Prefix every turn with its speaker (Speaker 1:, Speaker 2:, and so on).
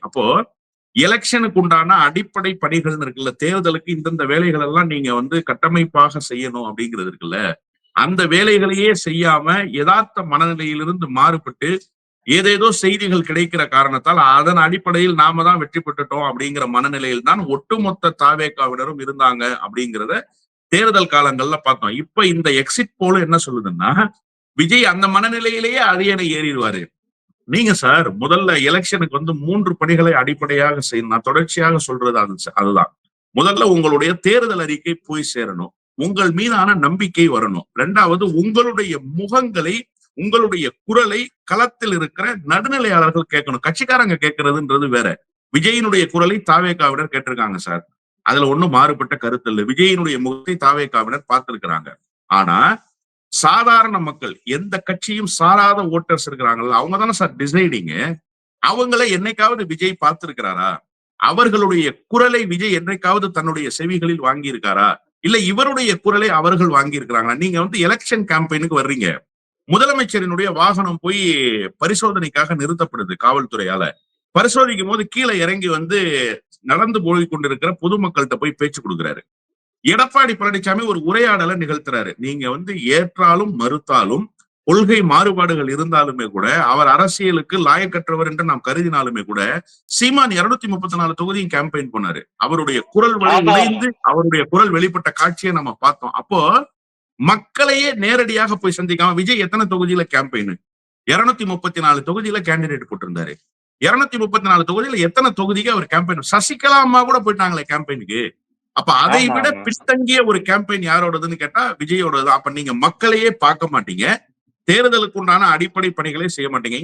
Speaker 1: அப்போ எலெக்ஷனுக்கு உண்டான அடிப்படை பணிகள் இருக்குல்ல, தேர்தலுக்கு இந்தந்த வேலைகள் எல்லாம் நீங்க கட்டமைப்பாக செய்யணும் அப்படிங்கிறது இருக்குல்ல, அந்த வேலைகளையே செய்யாம யதார்த்த மனநிலையிலிருந்து மாறுபட்டு ஏதேதோ செய்திகள் கிடைக்கிற காரணத்தால் அதன் அடிப்படையில் நாம தான் வெற்றி பெற்றுட்டோம் அப்படிங்கிற மனநிலையில் தான் ஒட்டுமொத்த தாவேகாவினரும் இருந்தாங்க அப்படிங்கிறத தேர்தல் காலங்கள்ல பார்த்தோம். இப்ப இந்த எக்ஸிட் போல என்ன சொல்லுதுன்னா, விஜய் அந்த மனநிலையிலேயே அரியணை ஏறிடுவாரு. நீங்க சார் முதல்ல எலெக்ஷனுக்கு 3 பணிகளை அடிப்படையாக செய்யணும். நான் தொடர்ச்சியாக சொல்றது அதுதான். முதல்ல உங்களுடைய தேர்தல் அறிக்கை போய் சேரணும். உங்கள் மீதான நம்பிக்கை வரணும். 2வது உங்களுடைய முகங்களை, உங்களுடைய குரலை களத்தில் இருக்கிற நடுநிலையாளர்கள் கேட்கணும். கட்சிக்காரங்க கேட்கறதுன்றது வேற. விஜயினுடைய குரலை தாவேகாவினர் கேட்டிருக்காங்க சார். அதுல ஒண்ணும் மாறுபட்ட கருத்து இல்லை. விஜயினுடைய முகத்தை தாவேகாவினர் பார்த்திருக்கிறாங்க. ஆனா சாதாரண மக்கள், எந்த கட்சியும் சாராத ஓட்டர்ஸ் இருக்கிறாங்கல்ல, அவங்க தானே சார் டிசைடிங். அவங்களை என்னைக்காவது விஜய் பார்த்திருக்கிறாரா? அவர்களுடைய குரலை விஜய் என்னைக்காவது தன்னுடைய செவிகளில் வாங்கி இருக்காரா? இல்ல இவருடைய குரலை அவர்கள் வாங்கி இருக்கிறாங்களா? நீங்க எலெக்ஷன் கேம்பெயினுக்கு வர்றீங்க. முதலமைச்சரினுடைய வாகனம் போய் பரிசோதனைக்காக நிறுத்தப்படுது காவல்துறையால. பரிசோதிக்கும் போது கீழே இறங்கி நடந்து போய் கொண்டிருக்கிற பொதுமக்கள்கிட்ட போய் பேச்சு கொடுக்கிறாரு. எடப்பாடி பழனிசாமி ஒரு உரையாடலை நிகழ்த்துறாரு. நீங்க ஏற்றாலும் மறுத்தாலும் கொள்கை மாறுபாடுகள் இருந்தாலுமே கூட, அவர் அரசியலுக்கு லாயக்கற்றவர் என்று நாம் கருதினாலுமே கூட, சீமான் 234 தொகுதியும் கேம்பெயின் பண்ணாரு. அவருடைய குரல் விளைந்து அவருடைய குரல் வெளிப்பட்ட காட்சியை நம்ம பார்த்தோம். அப்போ மக்களையே நேரடியாக போய் சந்திக்காம விஜய் எத்தனை தொகுதியில கேம்பெயின்? 234 தொகுதியில கேண்டிடேட் போட்டிருந்தாரு. 234 தொகுதியில எத்தனை தொகுதிக்கு அவர் கேம்பெயின்? சசிகலா அம்மா கூட போயிட்டாங்களே கேம்பெயினுக்கு. அப்ப அதை விட பின்தங்கிய ஒரு கேம்பெயின் யாரோடதுன்னு கேட்டா விஜயோடது. அப்ப நீங்க மக்களையே பார்க்க மாட்டீங்க, தேர்தலுக்கு உண்டான அடிப்படை பணிகளை செய்ய மாட்டீங்க.